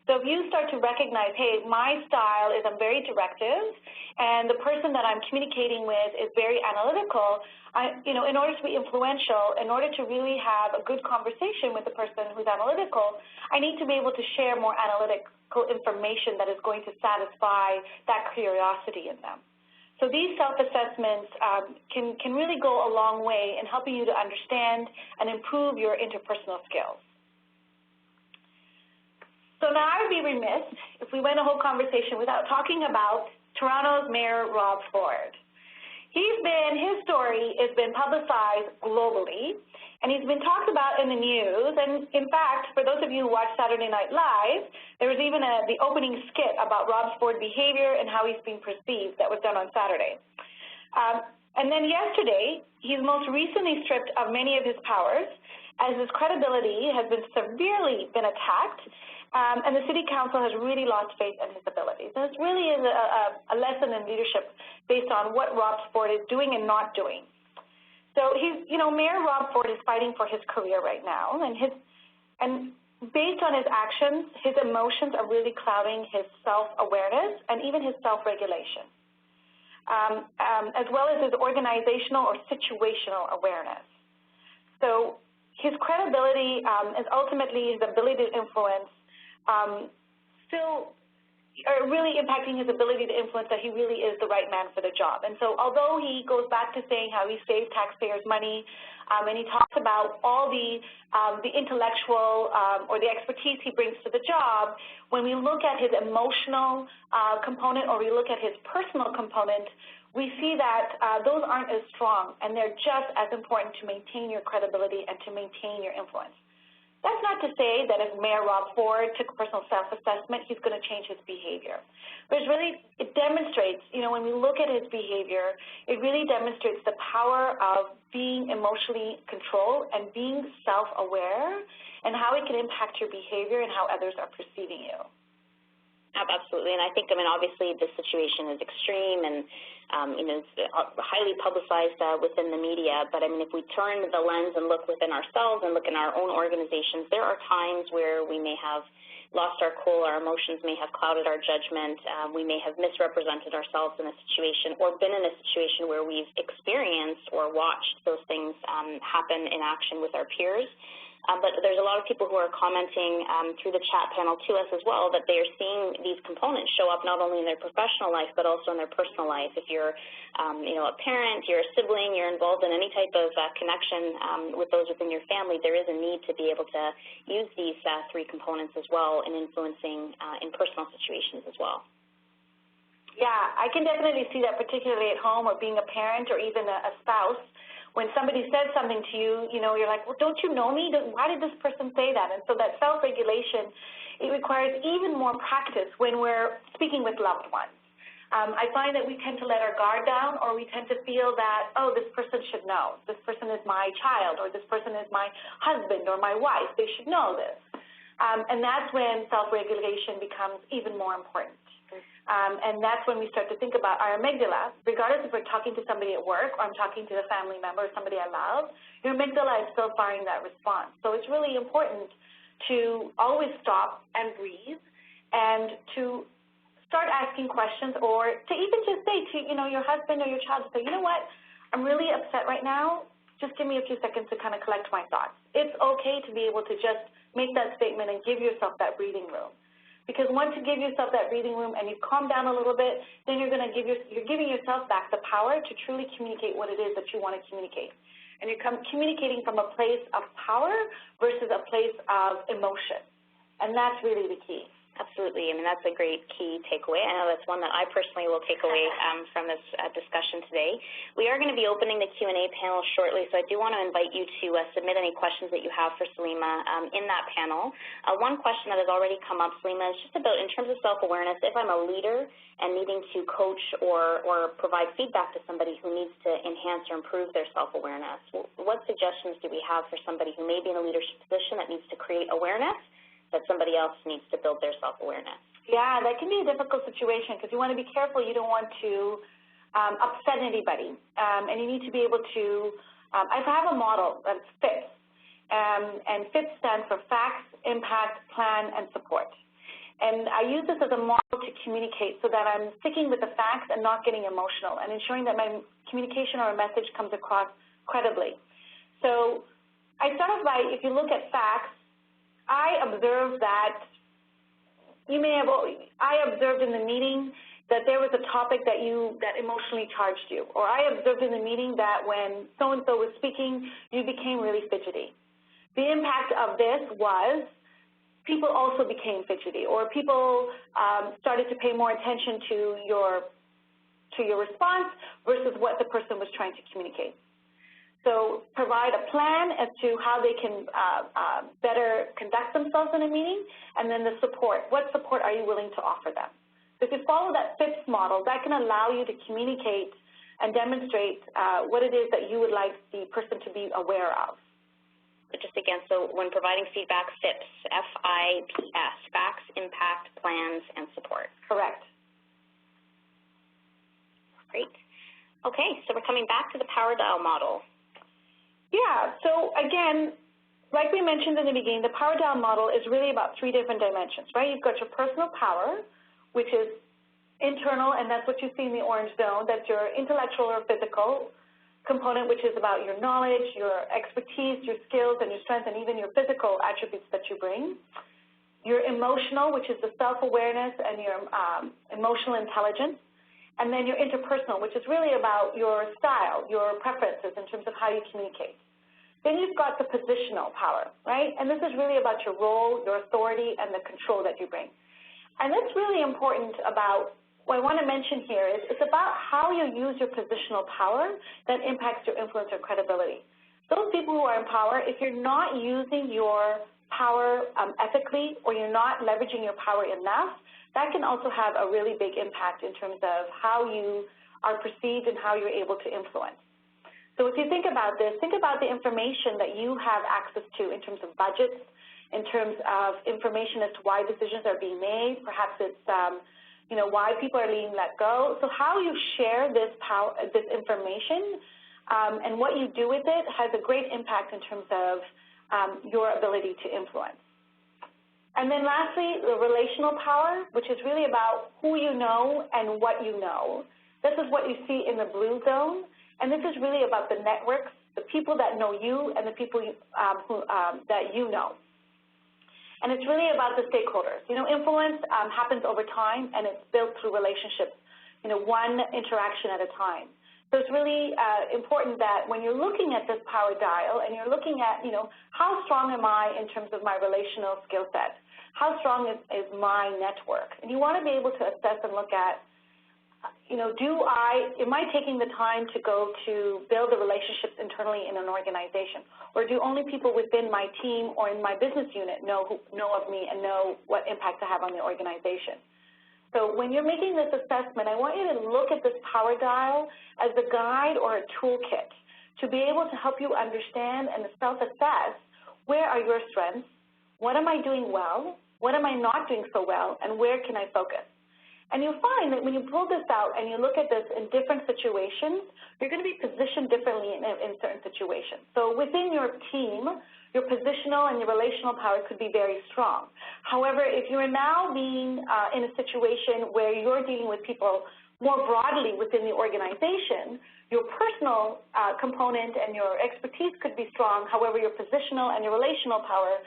So if you start to recognize, hey, my style is I'm very directive, and the person that I'm communicating with is very analytical, in order to be influential, in order to really have a good conversation with the person who's analytical, I need to be able to share more analytical information that is going to satisfy that curiosity in them. So these self-assessments can really go a long way in helping you to understand and improve your interpersonal skills. So now I would be remiss if we went a whole conversation without talking about Toronto's Mayor Rob Ford. His story has been publicized globally, and he's been talked about in the news. And in fact, for those of you who watch Saturday Night Live, there was even the opening skit about Rob Ford's behavior and how he's being perceived that was done on Saturday. And then yesterday, he's most recently stripped of many of his powers as his credibility has been severely attacked, and the City Council has really lost faith in his abilities. And this really is a lesson in leadership based on what Rob Ford is doing and not doing. So Mayor Rob Ford is fighting for his career right now, and based on his actions, his emotions are really clouding his self-awareness and even his self-regulation, as well as his organizational or situational awareness. So his credibility is ultimately his ability to influence still are really impacting his ability to influence that he really is the right man for the job. And so although he goes back to saying how he saved taxpayers' money, and he talks about all the intellectual or the expertise he brings to the job, when we look at his emotional component or we look at his personal component, we see that those aren't as strong, and they're just as important to maintain your credibility and to maintain your influence. That's not to say that if Mayor Rob Ford took a personal self-assessment, he's going to change his behavior. But it demonstrates, when we look at his behavior, it really demonstrates the power of being emotionally controlled and being self-aware and how it can impact your behavior and how others are perceiving you. Absolutely, and I think, obviously the situation is extreme and, it's highly publicized within the media, but, if we turn the lens and look within ourselves and look in our own organizations, there are times where we may have lost our cool, our emotions may have clouded our judgment, we may have misrepresented ourselves in a situation or been in a situation where we've experienced or watched those things happen in action with our peers. But there's a lot of people who are commenting through the chat panel to us as well that they are seeing these components show up not only in their professional life but also in their personal life. If you're, a parent, you're a sibling, you're involved in any type of connection with those within your family, there is a need to be able to use these three components as well in influencing in personal situations as well. Yeah, I can definitely see that, particularly at home or being a parent or even a spouse. When somebody says something to you, you're like, well, don't you know me? Why did this person say that? And so that self-regulation, it requires even more practice when we're speaking with loved ones. I find that we tend to let our guard down, or we tend to feel that, oh, this person should know. This person is my child, or this person is my husband or my wife. They should know this. And that's when self-regulation becomes even more important. And that's when we start to think about our amygdala. Regardless if we're talking to somebody at work or I'm talking to a family member or somebody I love, your amygdala is still firing that response. So it's really important to always stop and breathe and to start asking questions, or to even just say to your husband or your child, say, you know what, I'm really upset right now. Just give me a few seconds to kind of collect my thoughts. It's okay to be able to just make that statement and give yourself that breathing room. Because once you give yourself that breathing room and you calm down a little bit, then you're giving yourself back the power to truly communicate what it is that you want to communicate. And you're communicating from a place of power versus a place of emotion. And that's really the key. Absolutely. That's a great key takeaway. I know that's one that I personally will take away from this discussion today. We are going to be opening the Q&A panel shortly, so I do want to invite you to submit any questions that you have for Salima in that panel. One question that has already come up, Salima, is just about, in terms of self-awareness, if I'm a leader and needing to coach or provide feedback to somebody who needs to enhance or improve their self-awareness, what suggestions do we have for somebody who may be in a leadership position that needs to create awareness that somebody else needs to build their self-awareness? Yeah, that can be a difficult situation because you want to be careful. You don't want to upset anybody. And you need to be able to, I have a model that's FIPS. And FIPS stands for Facts, Impact, Plan, and Support. And I use this as a model to communicate so that I'm sticking with the facts and not getting emotional and ensuring that my communication or message comes across credibly. So I start off by, if you look at facts, I observed that I observed in the meeting that there was a topic that emotionally charged you, or I observed in the meeting that when so-and-so was speaking, you became really fidgety. The impact of this was people also became fidgety, or people started to pay more attention to your response versus what the person was trying to communicate. So provide a plan as to how they can better conduct themselves in a meeting, and then the support. What support are you willing to offer them? So if you follow that FIPS model, that can allow you to communicate and demonstrate what it is that you would like the person to be aware of. Just again, so when providing feedback, FIPS, F-I-P-S, facts, impact, plans, and support. Correct. Great. Okay, so we're coming back to the power dial model. Yeah, so again, like we mentioned in the beginning, the power dial model is really about 3 different dimensions, right? You've got your personal power, which is internal, and that's what you see in the orange zone. That's your intellectual or physical component, which is about your knowledge, your expertise, your skills, and your strengths, and even your physical attributes that you bring. Your emotional, which is the self-awareness and your emotional intelligence. And then your interpersonal, which is really about your style, your preferences in terms of how you communicate. Then you've got the positional power, right? And this is really about your role, your authority, and the control that you bring. And that's really important about what I want to mention here is it's about how you use your positional power that impacts your influence or credibility. Those people who are in power, if you're not using your power ethically or you're not leveraging your power enough, that can also have a really big impact in terms of how you are perceived and how you're able to influence. So if you think about this, think about the information that you have access to in terms of budgets, in terms of information as to why decisions are being made. Perhaps it's why people are being let go. So how you share this information and what you do with it has a great impact in terms of your ability to influence. And then lastly, the relational power, which is really about who you know and what you know. This is what you see in the blue zone. And this is really about the networks, the people that know you and the people that you know. And it's really about the stakeholders. Influence happens over time, and it's built through relationships, one interaction at a time. So it's really important that when you're looking at this power dial and you're looking at, how strong am I in terms of my relational skill set? How strong is my network? And you want to be able to assess and look at, am I taking the time to go to build the relationships internally in an organization? Or do only people within my team or in my business unit know of me and know what impact I have on the organization? So when you're making this assessment, I want you to look at this power dial as a guide or a toolkit to be able to help you understand and self-assess where are your strengths, what am I doing well, what am I not doing so well, and where can I focus? And you'll find that when you pull this out and you look at this in different situations, you're going to be positioned differently in certain situations. So within your team, your positional and your relational power could be very strong. However, if you're now being in a situation where you're dealing with people more broadly within the organization, your personal component and your expertise could be strong. However, your positional and your relational power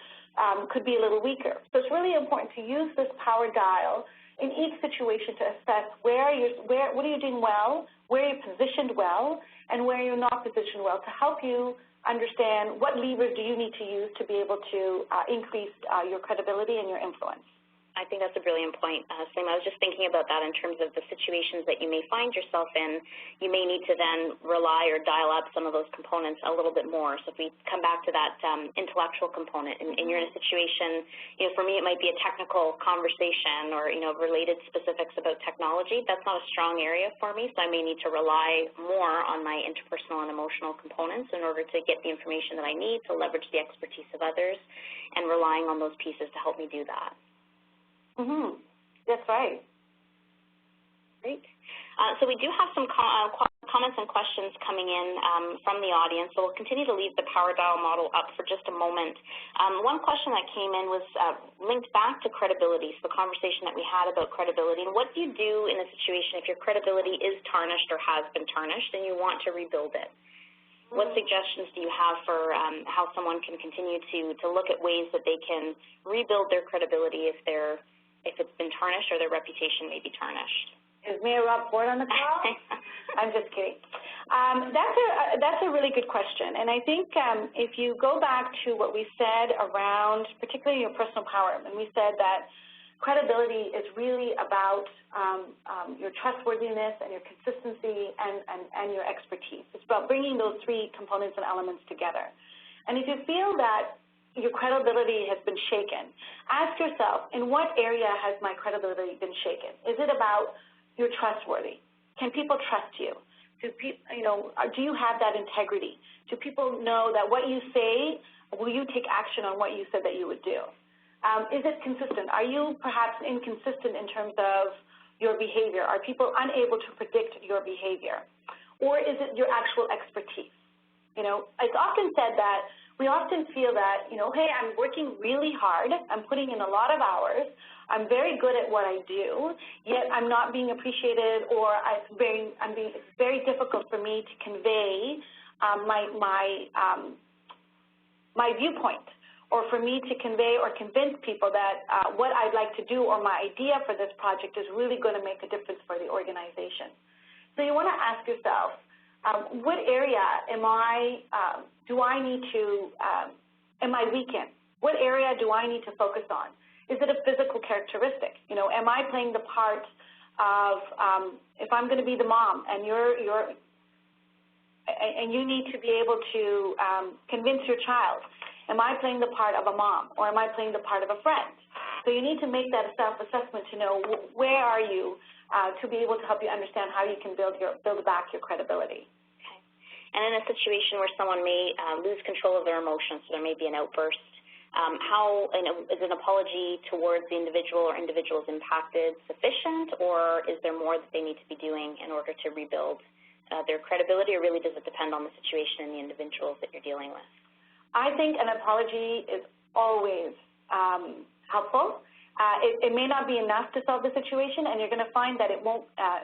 could be a little weaker. So it's really important to use this power dial in each situation to assess what are you doing well, where you're positioned well, and where you're not positioned well to help you understand what levers do you need to use to be able to increase your credibility and your influence. I think that's a brilliant point, Salima. I was just thinking about that in terms of the situations that you may find yourself in. You may need to then rely or dial up some of those components a little bit more. So if we come back to that intellectual component, and you're in a situation, for me it might be a technical conversation or, related specifics about technology. That's not a strong area for me, so I may need to rely more on my interpersonal and emotional components in order to get the information that I need to leverage the expertise of others and relying on those pieces to help me do that. That's right. Great. So we do have some comments and questions coming in from the audience, so we'll continue to leave the power dial model up for just a moment. One question that came in was linked back to credibility, so the conversation that we had about credibility. And what do you do in a situation if your credibility is tarnished or has been tarnished and you want to rebuild it? What suggestions do you have for how someone can continue to look at ways that they can rebuild their credibility if it's been tarnished or their reputation may be tarnished? Is Mayor Rob Ford on the call? I'm just kidding. That's a really good question. And I think if you go back to what we said around particularly your personal power, and we said that credibility is really about your trustworthiness and your consistency and your expertise. It's about bringing those three components and elements together. And if you feel that your credibility has been shaken, ask yourself, in what area has my credibility been shaken? Is it about you're trustworthy? Can people trust you? Do you have that integrity? Do people know that what you say, will you take action on what you said that you would do? Is it consistent? Are you perhaps inconsistent in terms of your behavior? Are people unable to predict your behavior? Or is it your actual expertise? It's often said that we often feel that, hey, I'm working really hard, I'm putting in a lot of hours, I'm very good at what I do, yet I'm not being appreciated, or it's very difficult for me to convey my viewpoint, or for me to convey or convince people that what I'd like to do or my idea for this project is really going to make a difference for the organization. So you want to ask yourself, what area am I weak in? What area do I need to focus on? Is it a physical characteristic? Am I playing the part of, if I'm going to be the mom and you need to be able to convince your child, am I playing the part of a mom, or am I playing the part of a friend? So you need to make that self-assessment to know where are you to be able to help you understand how you can build back your credibility. Okay. And in a situation where someone may lose control of their emotions, so there may be an outburst, is an apology towards the individual or individuals impacted sufficient, or is there more that they need to be doing in order to rebuild their credibility, or really does it depend on the situation and the individuals that you're dealing with? I think an apology is always helpful. It may not be enough to solve the situation, and you're going to find that it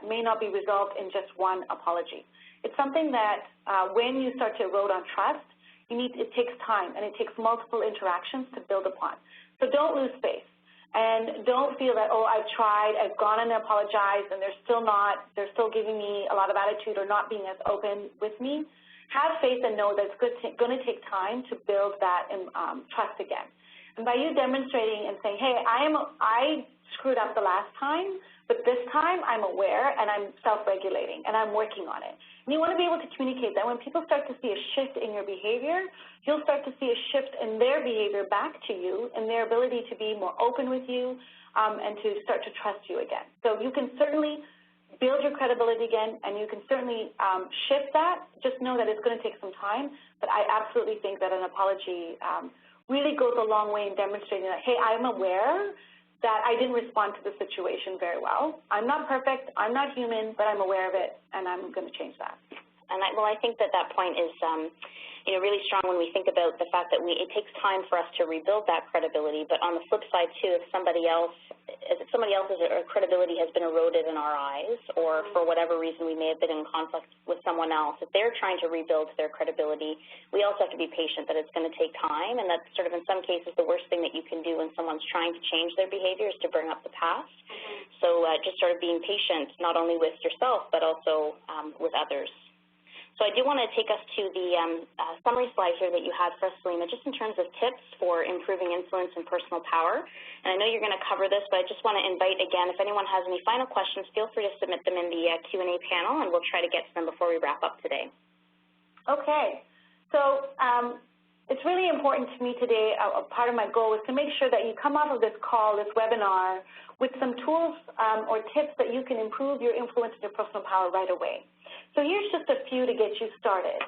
may not be resolved in just one apology. It's something that when you start to erode on trust, it takes time, and it takes multiple interactions to build upon. So don't lose faith, and don't feel that, oh, I've tried, I've gone and apologized, and they're still giving me a lot of attitude or not being as open with me. Have faith and know that it's going to take time to build that trust again. And by you demonstrating and saying, hey, I screwed up the last time, but this time I'm aware and I'm self-regulating and I'm working on it. And you want to be able to communicate that. When people start to see a shift in your behavior, you'll start to see a shift in their behavior back to you and their ability to be more open with you and to start to trust you again. So you can certainly build your credibility again, and you can certainly shift that. Just know that it's going to take some time, but I absolutely think that an apology really goes a long way in demonstrating that, hey, I'm aware that I didn't respond to the situation very well. I'm not perfect, I'm not human, but I'm aware of it, and I'm going to change that. And I think that point is really strong when we think about the fact that it takes time for us to rebuild that credibility, but on the flip side, too, if somebody else's credibility has been eroded in our eyes, or for whatever reason we may have been in conflict with someone else, if they're trying to rebuild their credibility, we also have to be patient that it's going to take time, and that's sort of in some cases the worst thing that you can do when someone's trying to change their behavior is to bring up the past. So just sort of being patient, not only with yourself, but also with others. So I do want to take us to the summary slide here that you had for us, Selena, just in terms of tips for improving influence and personal power. And I know you're going to cover this, but I just want to invite, again, if anyone has any final questions, feel free to submit them in the Q&A panel, and we'll try to get to them before we wrap up today. Okay. So it's really important to me today, a part of my goal is to make sure that you come off of this call, this webinar, with some tools or tips that you can improve your influence and your personal power right away. So here's just a few to get you started.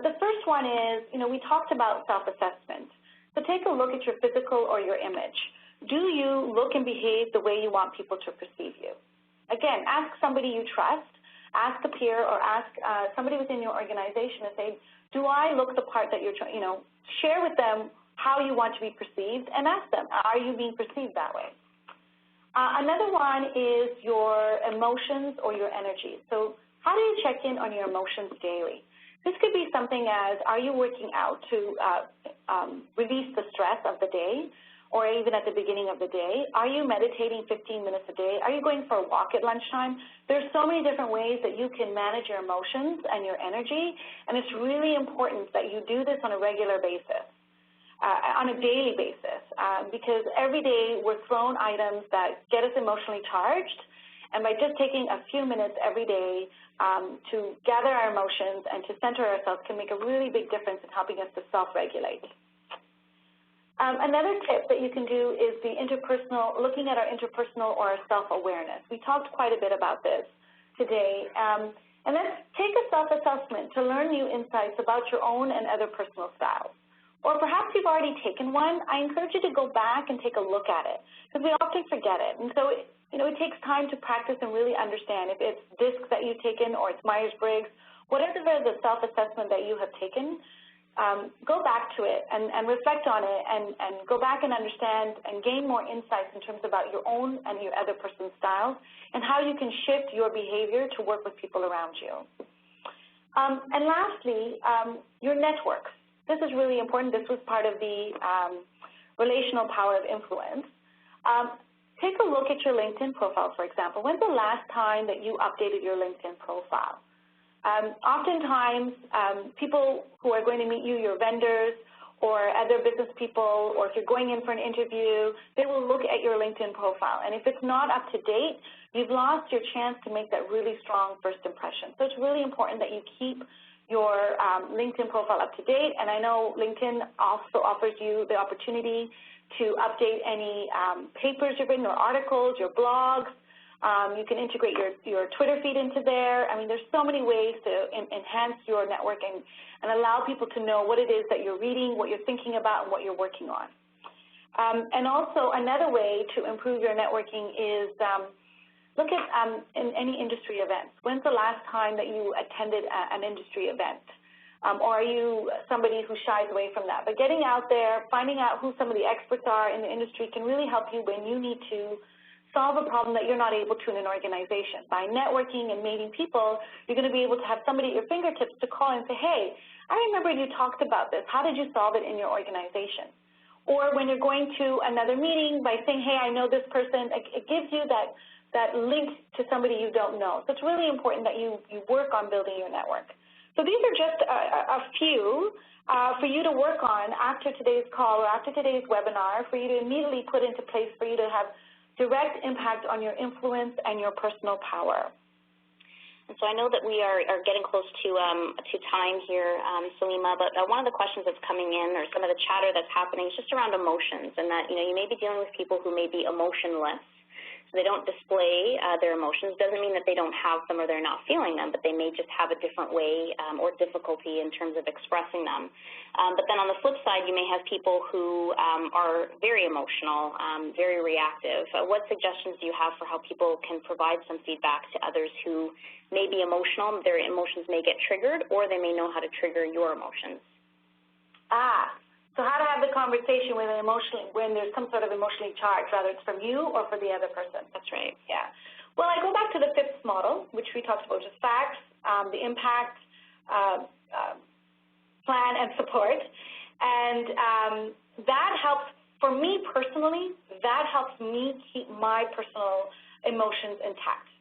The first one is, we talked about self-assessment. So take a look at your physical or your image. Do you look and behave the way you want people to perceive you? Again, ask somebody you trust, ask a peer, or ask somebody within your organization and say, do I look the part that you're trying, share with them how you want to be perceived, and ask them, are you being perceived that way? Another one is your emotions or your energy. So how do you check in on your emotions daily? This could be something as, are you working out to release the stress of the day, or even at the beginning of the day? Are you meditating 15 minutes a day? Are you going for a walk at lunchtime? There's so many different ways that you can manage your emotions and your energy, and it's really important that you do this on a regular basis, on a daily basis, because every day we're thrown items that get us emotionally charged, and by just taking a few minutes every day to gather our emotions and to center ourselves can make a really big difference in helping us to self-regulate. Another tip that you can do is the interpersonal, looking at our interpersonal or our self-awareness. We talked quite a bit about this today. And let's take a self-assessment to learn new insights about your own and other personal styles. Or perhaps you've already taken one. I encourage you to go back and take a look at it, because we often forget it. And so, it takes time to practice and really understand if it's DISC that you've taken or it's Myers-Briggs, whatever the self-assessment that you have taken, go back to it and reflect on it and go back and understand and gain more insights in terms about your own and your other person's styles and how you can shift your behavior to work with people around you. And lastly, your networks. This is really important. This was part of the relational power of influence. Take a look at your LinkedIn profile, for example. When's the last time that you updated your LinkedIn profile? Oftentimes, people who are going to meet you, your vendors or other business people, or if you're going in for an interview, they will look at your LinkedIn profile. And if it's not up to date, you've lost your chance to make that really strong first impression. So it's really important that you keep your LinkedIn profile up to date. And I know LinkedIn also offers you the opportunity to update any papers you've written or articles, your blogs. You can integrate your Twitter feed into there. I mean, there's so many ways to enhance your network and allow people to know what it is that you're reading, what you're thinking about, and what you're working on. And also another way to improve your networking is look at in any industry events. When's the last time that you attended an industry event? Or are you somebody who shies away from that? But getting out there, finding out who some of the experts are in the industry can really help you when you need to solve a problem that you're not able to in an organization. By networking and meeting people, you're going to be able to have somebody at your fingertips to call and say, hey, I remember you talked about this. How did you solve it in your organization? Or when you're going to another meeting by saying, hey, I know this person, it gives you that link to somebody you don't know. So it's really important that you work on building your network. So these are just a few for you to work on after today's call or after today's webinar, for you to immediately put into place for you to have direct impact on your influence and your personal power. And so I know that we are getting close to time here, Salima, but one of the questions that's coming in, or some of the chatter that's happening, is just around emotions, and that you may be dealing with people who may be emotionless. So they don't display their emotions. Doesn't mean that they don't have them or they're not feeling them, but they may just have a different way or difficulty in terms of expressing them. But then on the flip side, you may have people who are very emotional, very reactive. What suggestions do you have for how people can provide some feedback to others who may be emotional, their emotions may get triggered, or they may know how to trigger your emotions? So how to have the conversation when there's some sort of emotionally charged, whether it's from you or for the other person. That's right. Yeah. Well, I go back to the FIPS model, which we talked about, just facts, the impact, plan, and support. And that helps, for me personally, that helps me keep my personal emotions intact.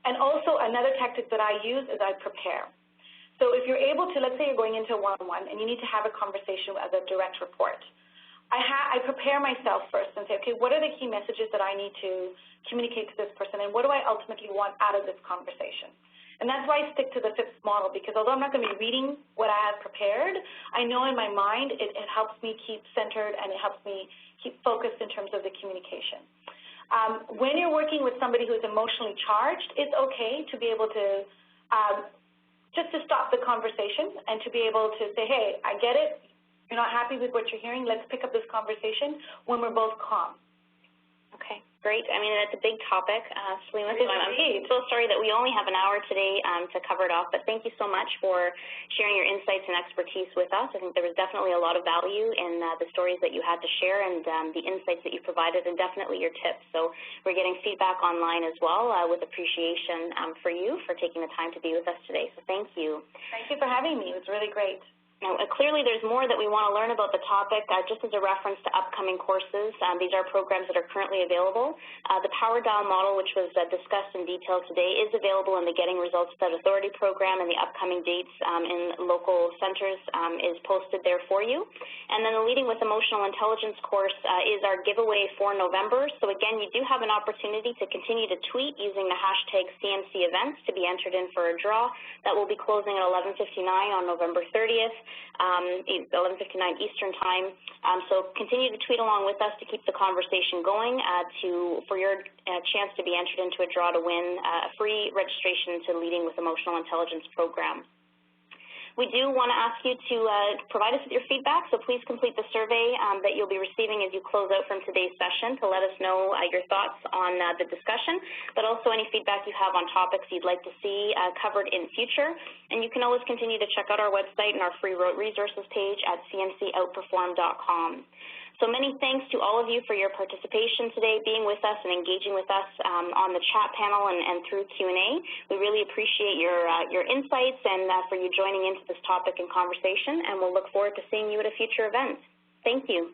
And also another tactic that I use is I prepare. So if you're able to, let's say you're going into a one-on-one and you need to have a conversation with a direct report, I prepare myself first and say, okay, what are the key messages that I need to communicate to this person, and what do I ultimately want out of this conversation? And that's why I stick to the FIPS model, because although I'm not going to be reading what I have prepared, I know in my mind it helps me keep centered and it helps me keep focused in terms of the communication. When you're working with somebody who's emotionally charged, it's okay to be able to just to stop the conversation and to be able to say, hey, I get it. You're not happy with what you're hearing. Let's pick up this conversation when we're both calm. Okay, great. I mean, that's a big topic, Salima. So I'm so sorry that we only have an hour today to cover it off, but thank you so much for sharing your insights and expertise with us. I think there was definitely a lot of value in the stories that you had to share and the insights that you provided, and definitely your tips. So we're getting feedback online as well with appreciation for you for taking the time to be with us today. So thank you. Thank you for having me. It was really great. Now, clearly there's more that we want to learn about the topic. Just as a reference to upcoming courses, these are programs that are currently available. The Power Dial model, which was discussed in detail today, is available in the Getting Results Without Authority program, and the upcoming dates in local centers is posted there for you. And then the Leading with Emotional Intelligence course is our giveaway for November. So again, you do have an opportunity to continue to tweet using the hashtag CMC events to be entered in for a draw that will be closing at 11:59 on November 30th. 11:59 Eastern Time. So continue to tweet along with us to keep the conversation going for your chance to be entered into a draw to win a free registration to Leading with Emotional Intelligence program. We do want to ask you to provide us with your feedback, so please complete the survey that you'll be receiving as you close out from today's session to let us know your thoughts on the discussion, but also any feedback you have on topics you'd like to see covered in future. And you can always continue to check out our website and our free resources page at cmcoutperform.com. So many thanks to all of you for your participation today, being with us and engaging with us on the chat panel and through Q&A. We really appreciate your insights and for you joining into this topic and conversation, and we'll look forward to seeing you at a future event. Thank you.